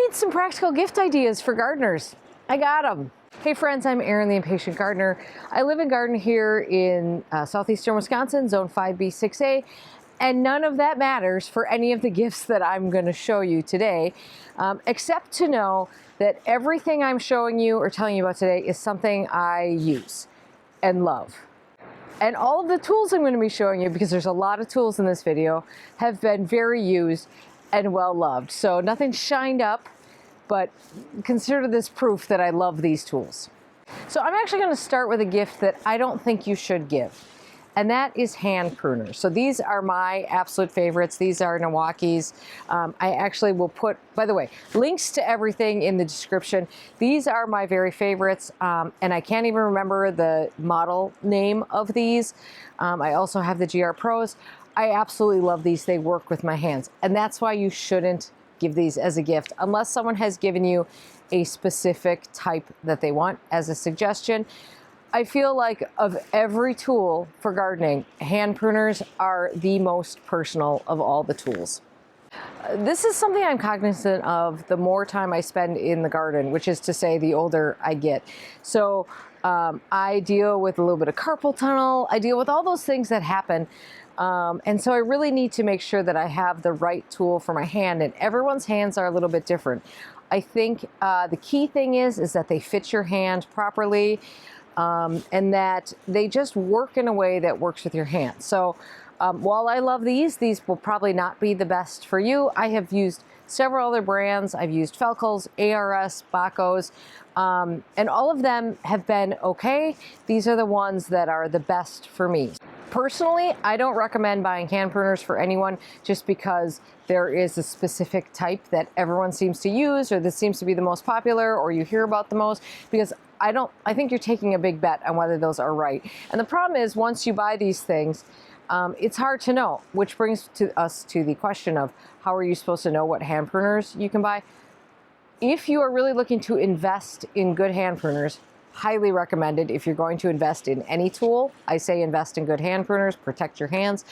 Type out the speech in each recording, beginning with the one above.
need some practical gift ideas for gardeners. I got them. Hey friends, I'm Erin, the Impatient Gardener. I live and garden here in southeastern Wisconsin, zone 5B, 6A, and none of that matters for any of the gifts that I'm going to show you today, except to know that everything I'm showing you or telling you about today is something I use and love. And all of the tools I'm going to be showing you, because there's a lot of tools in this video, have been very used and well loved. So nothing shined up, but consider this proof that I love these tools. So I'm actually going to start with a gift that I don't think you should give, and that is hand pruners. So these are my absolute favorites. These are Milwaukee's. I actually will put, by the way, links to everything in the description. These are my very favorites, and I can't even remember the model name of these. I also have the GR Pros. I absolutely love these. They work with my hands, and that's why you shouldn't give these as a gift unless someone has given you a specific type that they want as a suggestion. I feel like of every tool for gardening, hand pruners are the most personal of all the tools. This is something I'm cognizant of the more time I spend in the garden, which is to say the older I get. So I deal with a little bit of carpal tunnel. I deal with all those things that happen. And so I really need to make sure that I have the right tool for my hand, and everyone's hands are a little bit different. I think the key thing is that they fit your hand properly. And that they just work in a way that works with your hand. So while I love these will probably not be the best for you. I have used several other brands. I've used Felkel's, ARS, Baco's, and all of them have been okay. These are the ones that are the best for me. Personally, I don't recommend buying hand pruners for anyone just because there is a specific type that everyone seems to use, or this seems to be the most popular, or you hear about the most, because I think you're taking a big bet on whether those are right. And the problem is, once you buy these things, it's hard to know, which brings us to the question of how are you supposed to know what hand pruners you can buy? If you are really looking to invest in good hand pruners, highly recommended. If you're going to invest in any tool, I say invest in good hand pruners, protect your hands.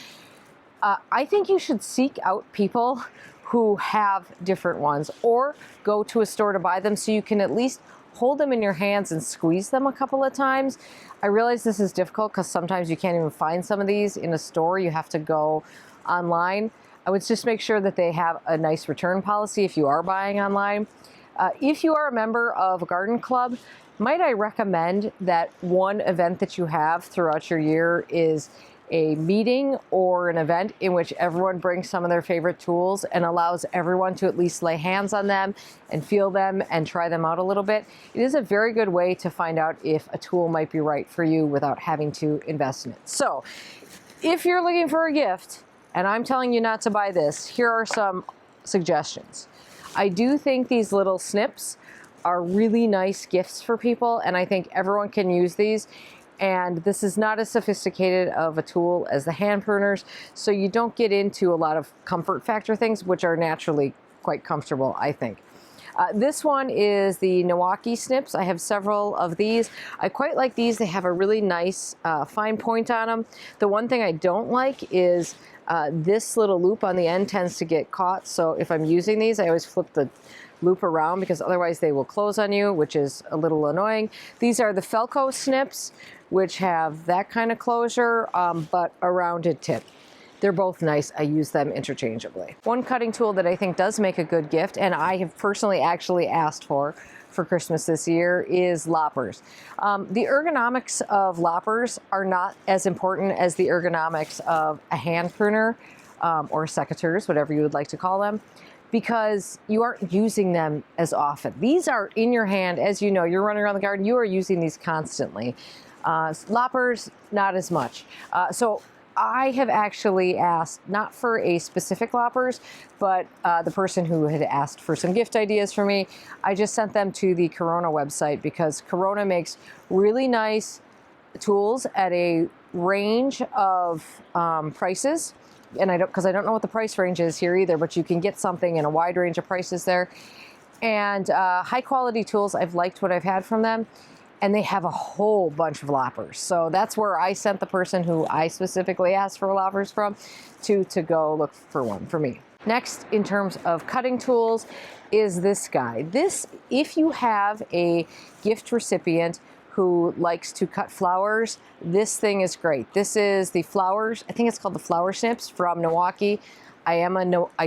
I think you should seek out people who have different ones, or go to a store to buy them so you can at least hold them in your hands and squeeze them a couple of times. I realize this is difficult because sometimes you can't even find some of these in a store. You have to go online. I would just make sure that they have a nice return policy if you are buying online. If you are a member of a garden club, might I recommend that one event that you have throughout your year is a meeting or an event in which everyone brings some of their favorite tools and allows everyone to at least lay hands on them and feel them and try them out a little bit. It is a very good way to find out if a tool might be right for you without having to invest in it. So if you're looking for a gift and I'm telling you not to buy this, here are some suggestions. I do think these little snips are really nice gifts for people, and I think everyone can use these. And this is not as sophisticated of a tool as the hand pruners, so you don't get into a lot of comfort factor things, which are naturally quite comfortable, I think. This one is the Milwaukee Snips. I have several of these. I quite like these. They have a really nice fine point on them. The one thing I don't like is this little loop on the end tends to get caught, so if I'm using these, I always flip the loop around because otherwise they will close on you, which is a little annoying. These are the Felco Snips, which have that kind of closure, but a rounded tip. They're both nice. I use them interchangeably. One cutting tool that I think does make a good gift, and I have personally actually asked for Christmas this year, is loppers. The ergonomics of loppers are not as important as the ergonomics of a hand pruner or secateurs, whatever you would like to call them, because you aren't using them as often. These are in your hand, as you know, you're running around the garden, you are using these constantly. Loppers, not as much. So I have actually asked, not for a specific loppers, but the person who had asked for some gift ideas for me, I just sent them to the Corona website because Corona makes really nice tools at a range of prices. And because I don't know what the price range is here either, but you can get something in a wide range of prices there. And high quality tools, I've liked what I've had from them. And they have a whole bunch of loppers. So that's where I sent the person who I specifically asked for loppers from to go look for one for me. Next, in terms of cutting tools, is this guy. This, if you have a gift recipient who likes to cut flowers, this thing is great. This is the flowers, I think it's called the Flower Snips from Milwaukee. I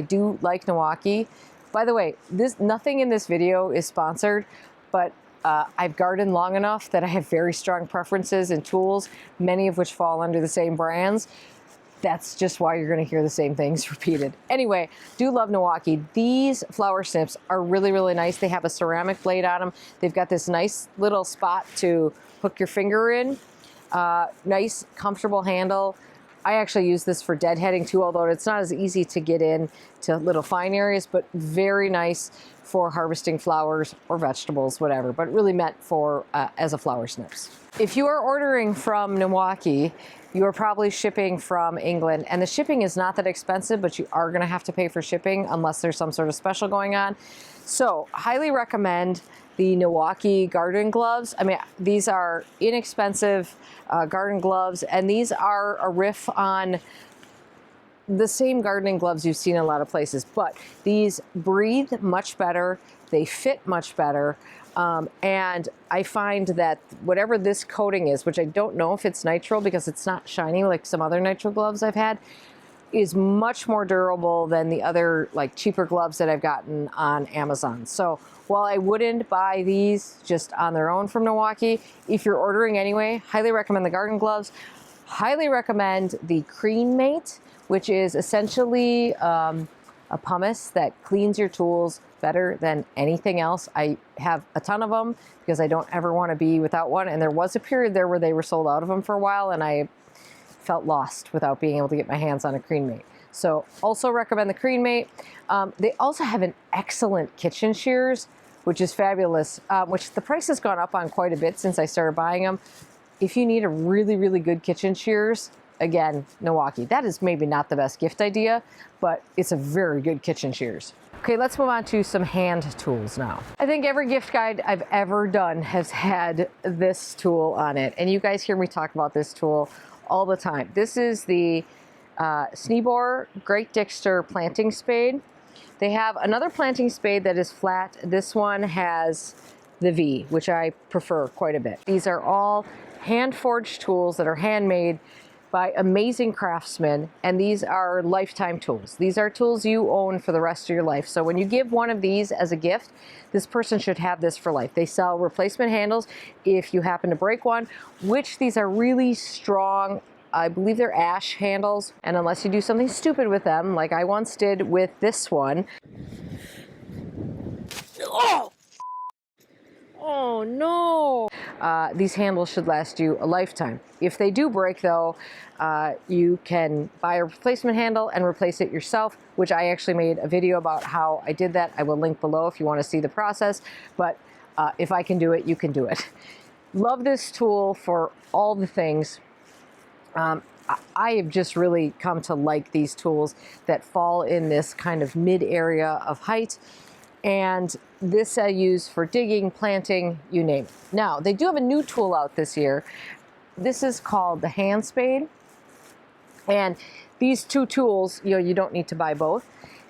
do like Milwaukee. By the way, nothing in this video is sponsored, but I've gardened long enough that I have very strong preferences in tools, many of which fall under the same brands. That's just why you're going to hear the same things repeated. Anyway, do love Milwaukee. These flower snips are really, really nice. They have a ceramic blade on them. They've got this nice little spot to hook your finger in. Nice, comfortable handle. I actually use this for deadheading too, although it's not as easy to get in to little fine areas, but very nice for harvesting flowers or vegetables, whatever, but really meant for as a flower snips. If you are ordering from Milwaukee, you are probably shipping from England, and the shipping is not that expensive, but you are gonna have to pay for shipping unless there's some sort of special going on. So highly recommend the Milwaukee garden gloves. I mean, these are inexpensive garden gloves, and these are a riff on the same gardening gloves you've seen in a lot of places, but these breathe much better, they fit much better, and I find that whatever this coating is, which I don't know if it's nitrile because it's not shiny like some other nitrile gloves I've had, is much more durable than the other like cheaper gloves that I've gotten on Amazon. So while I wouldn't buy these just on their own from Milwaukee, if you're ordering anyway, highly recommend the garden gloves. Highly recommend the Cream Mate, which is essentially a pumice that cleans your tools better than anything else. I have a ton of them because I don't ever want to be without one. And there was a period there where they were sold out of them for a while, and I felt lost without being able to get my hands on a Cream Mate. So also recommend the Cream Mate. They also have an excellent kitchen shears, which is fabulous, which the price has gone up on quite a bit since I started buying them. If you need a really, really good kitchen shears, again, Milwaukee. That is maybe not the best gift idea, but it's a very good kitchen shears. Okay, let's move on to some hand tools now. I think every gift guide I've ever done has had this tool on it, and you guys hear me talk about this tool all the time. This is the Sneeboer Great Dixter planting spade. They have another planting spade that is flat. This one has the V, which I prefer quite a bit. These are all hand-forged tools that are handmade by amazing craftsmen, and these are lifetime tools. These are tools you own for the rest of your life. So when you give one of these as a gift, this person should have this for life. They sell replacement handles if you happen to break one, which these are really strong. I believe they're ash handles, and unless you do something stupid with them, like I once did with this one. Oh no! These handles should last you a lifetime. If they do break though, you can buy a replacement handle and replace it yourself, which I actually made a video about how I did that. I will link below if you want to see the process, but if I can do it, you can do it. Love this tool for all the things. I have just really come to like these tools that fall in this kind of mid area of height. And this I use for digging, planting, you name it. Now, they do have a new tool out this year. This is called the hand spade. And these two tools, you don't need to buy both.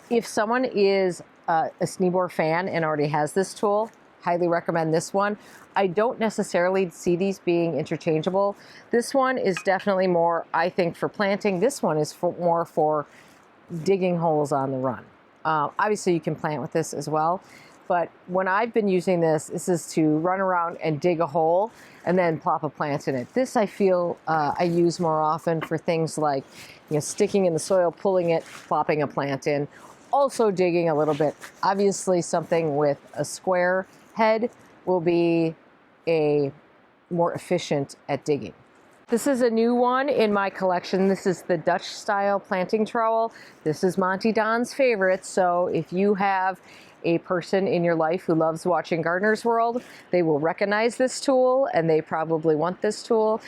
If someone is a Sneeboer fan and already has this tool, highly recommend this one. I don't necessarily see these being interchangeable. This one is definitely more, I think, for planting. This one is more for digging holes on the run. Obviously, you can plant with this as well, but when I've been using this, this is to run around and dig a hole and then plop a plant in it. This I feel I use more often for things like sticking in the soil, pulling it, plopping a plant in. Also digging a little bit. Obviously, something with a square head will be more efficient at digging. This is a new one in my collection. This is the Dutch style planting trowel. This is Monty Don's favorite. So if you have a person in your life who loves watching Gardener's World, they will recognize this tool and they probably want this tool.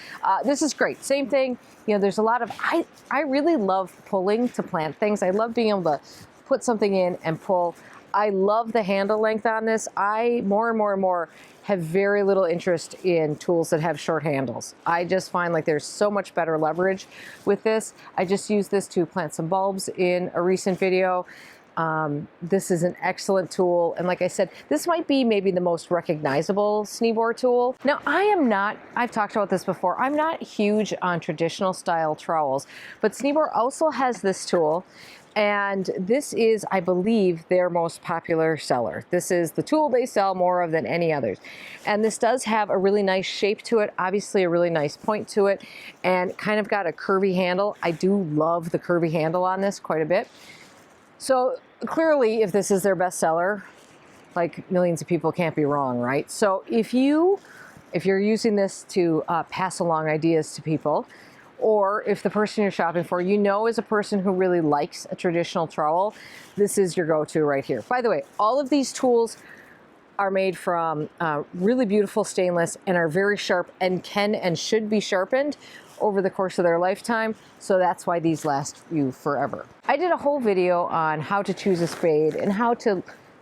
This is great. Same thing. There's a lot of, I really love pulling to plant things. I love being able to put something in and pull. I love the handle length on this. I more and more have very little interest in tools that have short handles. I just find like there's so much better leverage with this. I just used this to plant some bulbs in a recent video. This is an excellent tool, and like I said, this might be maybe the most recognizable Sneeboer tool. Now, I've talked about this before, I'm not huge on traditional style trowels, but Sneeboer also has this tool, and this is, I believe, their most popular seller. This is the tool they sell more of than any others. And this does have a really nice shape to it, obviously a really nice point to it, and kind of got a curvy handle. I do love the curvy handle on this quite a bit. So clearly, if this is their best seller, like millions of people can't be wrong, right? So if you're using this to pass along ideas to people, or if the person you're shopping for, you know, is a person who really likes a traditional trowel, this is your go-to right here. By the way, all of these tools are made from really beautiful stainless and are very sharp and can and should be sharpened over the course of their lifetime, so that's why these last you forever. I did a whole video on how to choose a spade and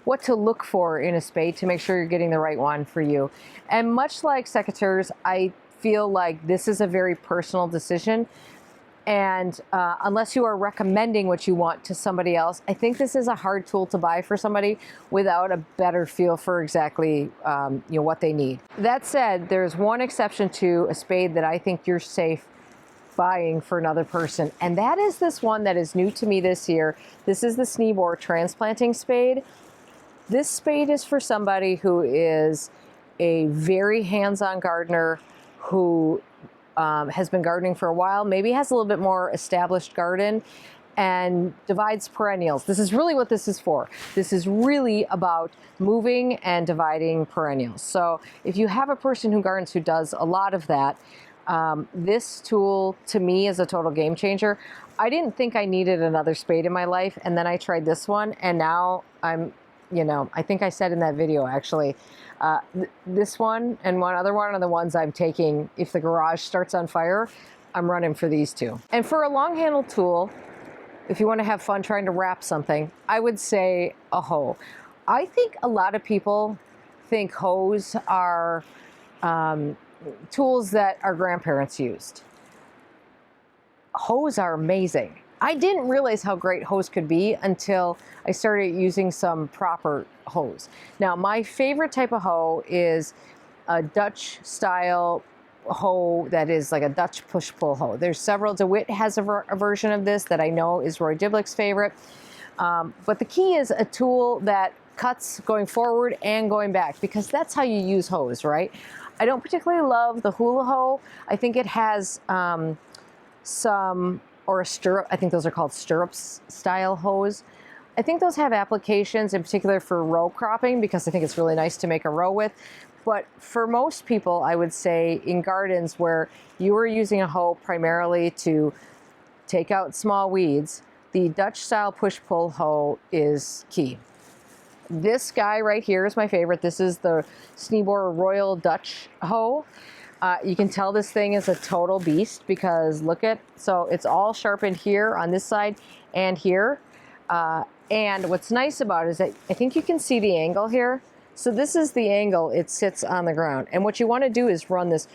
what to look for in a spade to make sure you're getting the right one for you. And much like secateurs, I feel like this is a very personal decision, and unless you are recommending what you want to somebody else, I think this is a hard tool to buy for somebody without a better feel for exactly what they need. That said, there's one exception to a spade that I think you're safe buying for another person, and that is this one that is new to me this year. This is the Sneeboer Transplanting Spade. This spade is for somebody who is a very hands-on gardener who has been gardening for a while, maybe has a little bit more established garden, and divides perennials. This is really what this is for. This is really about moving and dividing perennials. So if you have a person who gardens who does a lot of that, this tool to me is a total game changer. I didn't think I needed another spade in my life, and then I tried this one, and now I'm, I think I said in that video actually, this one and one other one are the ones I'm taking if the garage starts on fire. I'm running for these two. And for a long handle tool, if you want to have fun trying to wrap something, I would say a hoe. I think a lot of people think hoes are tools that our grandparents used. Hoes are amazing. I didn't realize how great hoes could be until I started using some proper hoes. Now, my favorite type of hoe is a Dutch style hoe that is like a Dutch push-pull hoe. There's several. DeWitt has a version of this that I know is Roy Diblick's favorite. But the key is a tool that cuts going forward and going back, because that's how you use hoes, right? I don't particularly love the hula hoe. I think it has or a stirrup, I think those are called stirrups style hoes. I think those have applications in particular for row cropping, because I think it's really nice to make a row with. But for most people, I would say in gardens where you are using a hoe primarily to take out small weeds, the Dutch style push-pull hoe is key. This guy right here is my favorite. This is the Sneeboer Royal Dutch hoe. You can tell this thing is a total beast because so it's all sharpened here on this side and here. And what's nice about it is that I think you can see the angle here. So this is the angle it sits on the ground. And what you want to do is run this,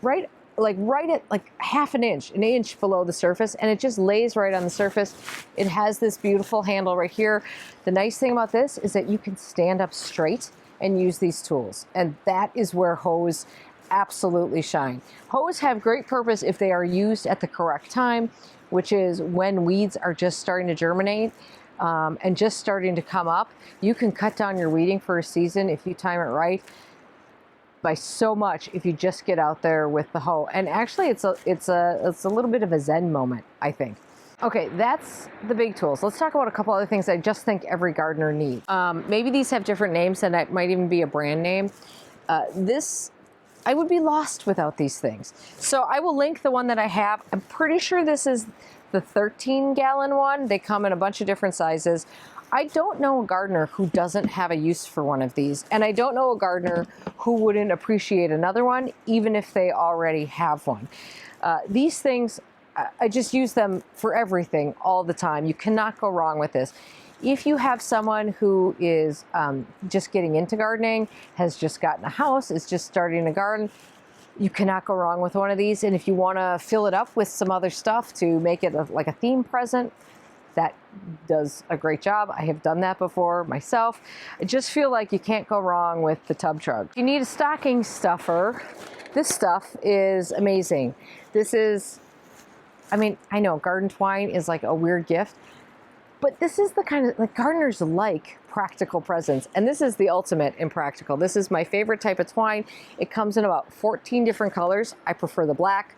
right at like half an inch below the surface, and it just lays right on the surface. It has this beautiful handle right here. The nice thing about this is that you can stand up straight and use these tools. And that is where hoes absolutely shine. Hoes have great purpose if they are used at the correct time, which is when weeds are just starting to germinate and just starting to come up. You can cut down your weeding for a season if you time it right by so much if you just get out there with the hoe. And actually it's a little bit of a zen moment, I think. Okay, that's the big tools. Let's talk about a couple other things I just think every gardener needs. Maybe these have different names, and that might even be a brand name. I would be lost without these things. So I will link the one that I have. I'm pretty sure this is the 13-gallon one. They come in a bunch of different sizes. I don't know a gardener who doesn't have a use for one of these, and I don't know a gardener who wouldn't appreciate another one, even if they already have one. These things, I just use them for everything all the time. You cannot go wrong with this. If you have someone who is just getting into gardening, has just gotten a house, is just starting a garden, you cannot go wrong with one of these. And if you want to fill it up with some other stuff to make it like a theme present, that does a great job. I have done that before myself. I just feel like you can't go wrong with the Tubtrug. You need a stocking stuffer. This stuff is amazing. This is, I mean, I know garden twine is like a weird gift, but this is the kind of, like, gardeners like practical presents, and this is the ultimate in practical. This is my favorite type of twine. It comes in about 14 different colors. I prefer the black.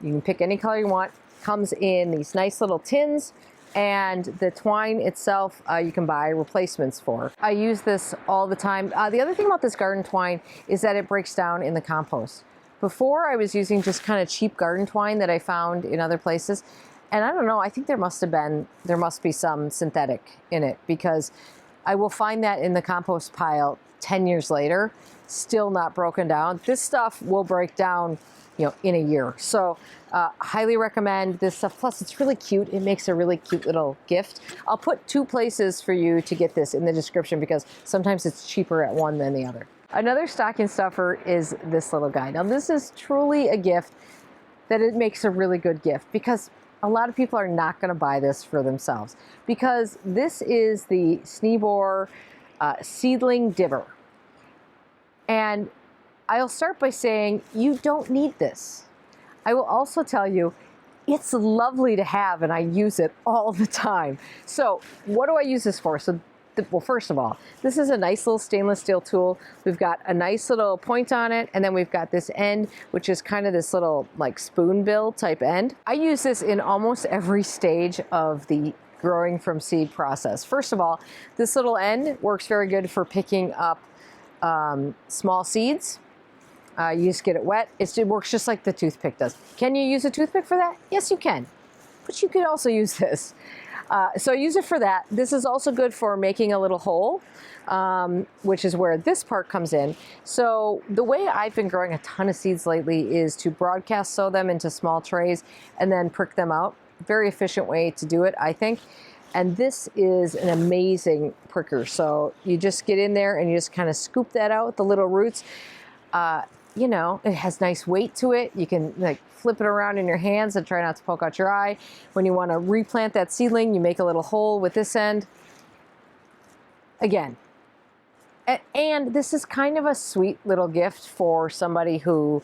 You can pick any color you want. Comes in these nice little tins, and the twine itself you can buy replacements for. I use this all the time. The other thing about this garden twine is that it breaks down in the compost. Before, I was using just kind of cheap garden twine that I found in other places. And I don't know, I think there must be some synthetic in it, because I will find that in the compost pile 10 years later, still not broken down. This stuff will break down, you know, in a year. So highly recommend this stuff. Plus, it's really cute. It makes a really cute little gift. I'll put 2 places for you to get this in the description, because sometimes it's cheaper at one than the other. Another stocking stuffer is this little guy. Now, this is truly a gift that it makes a really good gift, because a lot of people are not going to buy this for themselves, because this is the Sneeboer Seedling dibber. And I'll start by saying you don't need this. I will also tell you it's lovely to have, and I use it all the time. So what do I use this for? So well, first of all, this is a nice little stainless steel tool. We've got a nice little point on it, and then we've got this end, which is kind of this little like spoon bill type end. I use this in almost every stage of the growing from seed process. First of all, this little end works very good for picking up small seeds. You just get it wet. It works just like the toothpick does. Can you use a toothpick for that? Yes, you can. But you could also use this. So I use it for that. This is also good for making a little hole, which is where this part comes in. So the way I've been growing a ton of seeds lately is to broadcast sow them into small trays and then prick them out. Very efficient way to do it, I think. And this is an amazing pricker. So you just get in there and you just kind of scoop that out, the little roots. You know, it has nice weight to it. You can like flip it around in your hands and try not to poke out your eye. When you want to replant that seedling, you make a little hole with this end. Again, and this is kind of a sweet little gift for somebody who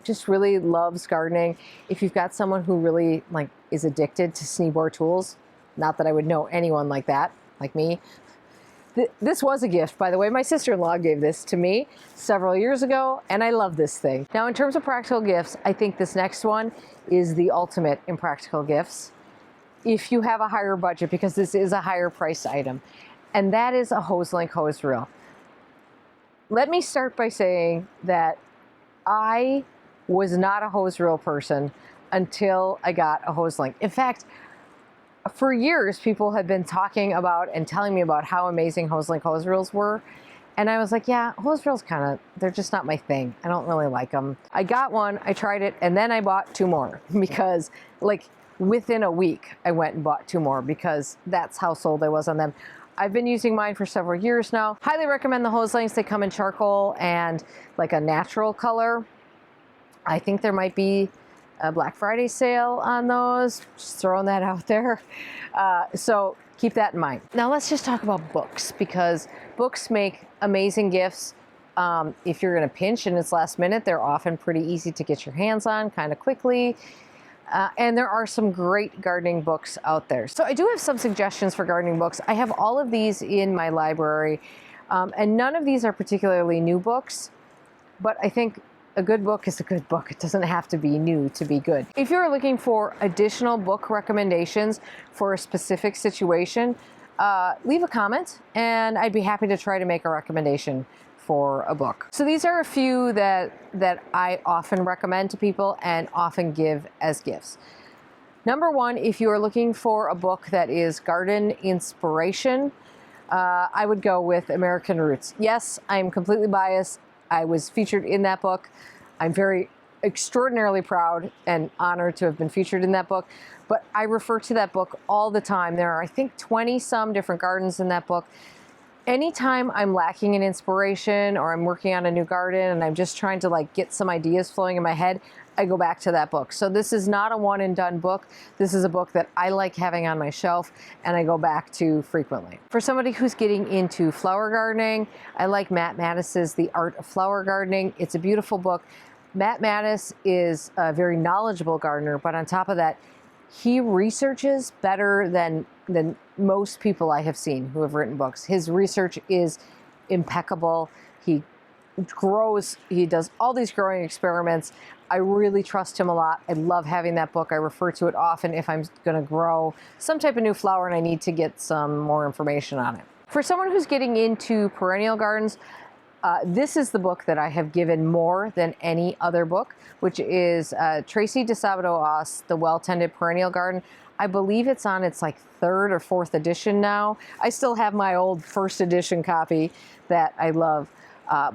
just really loves gardening. If you've got someone who really like is addicted to Sneeboer tools, not that I would know anyone like that, like me. This was a gift, by the way. My sister-in-law gave this to me several years ago, and I love this thing. Now, in terms of practical gifts, I think this next one is the ultimate in practical gifts, if you have a higher budget, because this is a higher priced item, and that is a Hoselink hose reel. Let me start by saying that I was not a hose reel person until I got a Hoselink. In fact, for years, people had been talking about and telling me about how amazing Hoselink hose reels were. And I was like, yeah, hose reels they're just not my thing. I don't really like them. I got one, I tried it, and then I bought 2 more because like within a week, I went and bought 2 more because that's how sold I was on them. I've been using mine for several years now. Highly recommend the Hoselinks. They come in charcoal and like a natural color. I think there might be a Black Friday sale on those, just throwing that out there. So keep that in mind. Now let's just talk about books, because books make amazing gifts. If you're gonna pinch and it's last minute, they're often pretty easy to get your hands on kind of quickly. And there are some great gardening books out there. So I do have some suggestions for gardening books. I have all of these in my library, and none of these are particularly new books, but I think a good book is a good book. It doesn't have to be new to be good. If you're looking for additional book recommendations for a specific situation, leave a comment and I'd be happy to try to make a recommendation for a book. So these are a few that I often recommend to people and often give as gifts. Number 1, if you are looking for a book that is garden inspiration, I would go with American Roots. Yes, I'm completely biased. I was featured in that book. I'm very extraordinarily proud and honored to have been featured in that book. But I refer to that book all the time. There are, I think, 20 some different gardens in that book. Anytime I'm lacking in inspiration or I'm working on a new garden and I'm just trying to like get some ideas flowing in my head, I go back to that book. So this is not a one and done book. This is a book that I like having on my shelf and I go back to frequently. For somebody who's getting into flower gardening, I like Matt Mattis's The Art of Flower Gardening. It's a beautiful book. Matt Mattis is a very knowledgeable gardener, but on top of that, he researches better than most people I have seen who have written books. His research is impeccable. He grows, he does all these growing experiments. I really trust him a lot. I love having that book. I refer to it often if I'm going to grow some type of new flower and I need to get some more information on it. For someone who's getting into perennial gardens, this is the book that I have given more than any other book, which is Tracy DeSabato-Oss, The Well-Tended Perennial Garden. I believe it's on its like 3rd or 4th edition now. I still have my old 1st edition copy that I love.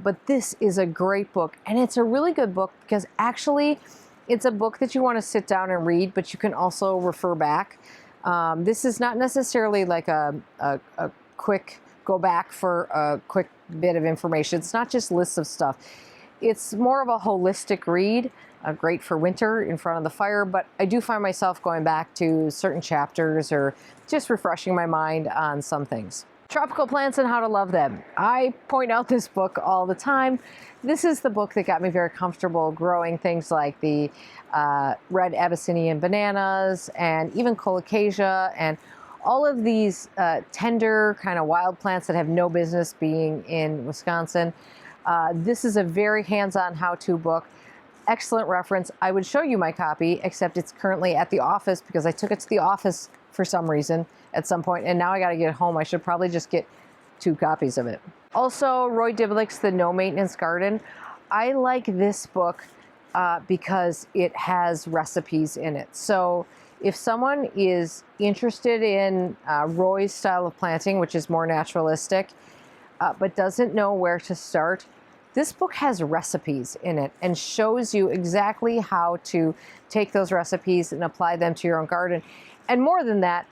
But this is a great book, and it's a really good book because actually it's a book that you want to sit down and read, but you can also refer back. This is not necessarily like a quick go back for a quick bit of information. It's not just lists of stuff. It's more of a holistic read, great for winter in front of the fire, but I do find myself going back to certain chapters or just refreshing my mind on some things. Tropical Plants and How to Love Them. I point out this book all the time. This is the book that got me very comfortable growing things like the red Abyssinian bananas and even colocasia and all of these tender kind of wild plants that have no business being in Wisconsin. This is a very hands-on how-to book. Excellent reference. I would show you my copy, except it's currently at the office because I took it to the office for some reason at some point, and now I got to get it home. I should probably just get 2 copies of it. Also, Roy Diblick's The No Maintenance Garden. I like this book because it has recipes in it. So if someone is interested in Roy's style of planting, which is more naturalistic, but doesn't know where to start, this book has recipes in it and shows you exactly how to take those recipes and apply them to your own garden. And more than that,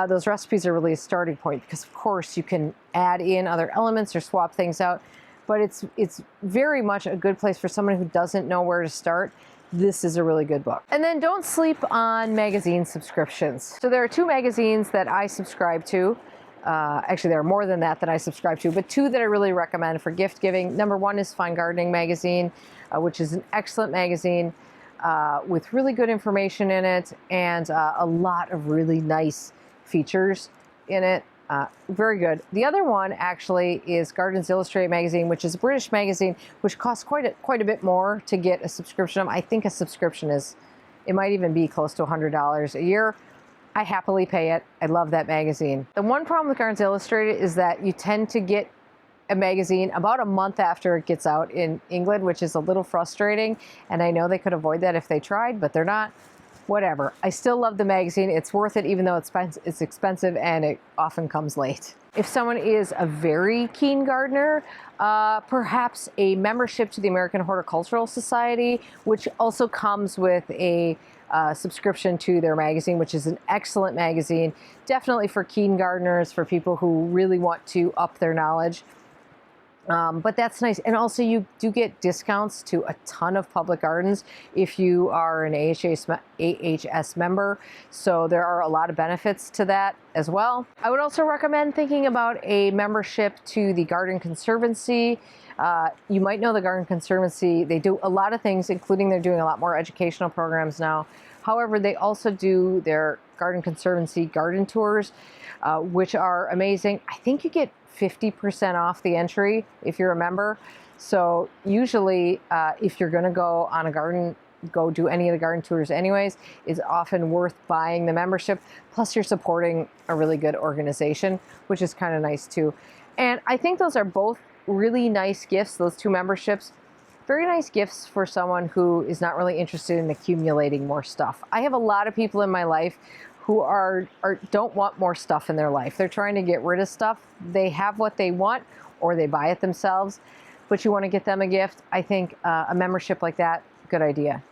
those recipes are really a starting point because, of course, you can add in other elements or swap things out. But it's very much a good place for someone who doesn't know where to start. This is a really good book. And then don't sleep on magazine subscriptions. So there are 2 magazines that I subscribe to. Actually, there are more than that I subscribe to, but 2 that I really recommend for gift giving. Number 1 is Fine Gardening Magazine, which is an excellent magazine with really good information in it and a lot of really nice features in it. Very good. The other one actually is Gardens Illustrated magazine, which is a British magazine, which costs quite a bit more to get a subscription. I think a subscription it might even be close to $100 a year. I happily pay it. I love that magazine. The one problem with Gardens Illustrated is that you tend to get a magazine about a month after it gets out in England, which is a little frustrating. And I know they could avoid that if they tried, but they're not. Whatever. I still love the magazine. It's worth it even though it's expensive and it often comes late. If someone is a very keen gardener, perhaps a membership to the American Horticultural Society, which also comes with a subscription to their magazine, which is an excellent magazine, definitely for keen gardeners, for people who really want to up their knowledge. But that's nice. And also you do get discounts to a ton of public gardens if you are an AHS member. So there are a lot of benefits to that as well. I would also recommend thinking about a membership to the Garden Conservancy. You might know the Garden Conservancy. They do a lot of things, including they're doing a lot more educational programs now. However, they also do their Garden Conservancy garden tours, which are amazing. I think you get 50% off the entry if you're a member. So usually if you're going to go on a garden, go do any of the garden tours anyways, it's often worth buying the membership. Plus you're supporting a really good organization, which is kind of nice too. And I think those are both really nice gifts, those 2 memberships. Very nice gifts for someone who is not really interested in accumulating more stuff. I have a lot of people in my life who don't want more stuff in their life. They're trying to get rid of stuff. They have what they want or they buy it themselves, but you want to get them a gift. I think a membership like that good idea.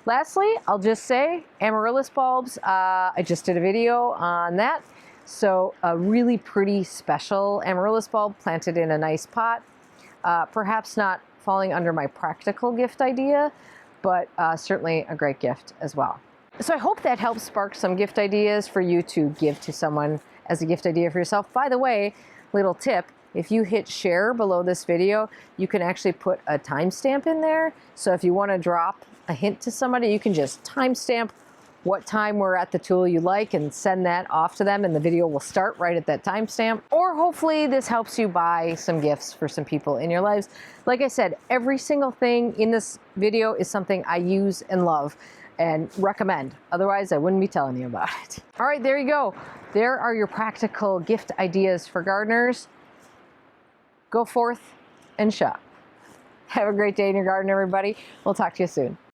Lastly, I'll just say amaryllis bulbs. I just did a video on that. So a really pretty special amaryllis bulb planted in a nice pot. Perhaps not falling under my practical gift idea, but certainly a great gift as well. So I hope that helps spark some gift ideas for you to give to someone as a gift idea for yourself. By the way, little tip, if you hit share below this video, you can actually put a timestamp in there. So if you want to drop a hint to somebody, you can just timestamp what time we're at the tool you like and send that off to them, and the video will start right at that timestamp. Or hopefully this helps you buy some gifts for some people in your lives. Like I said, every single thing in this video is something I use and love and recommend. Otherwise, I wouldn't be telling you about it. All right, there you go. There are your practical gift ideas for gardeners. Go forth and shop. Have a great day in your garden, everybody. We'll talk to you soon.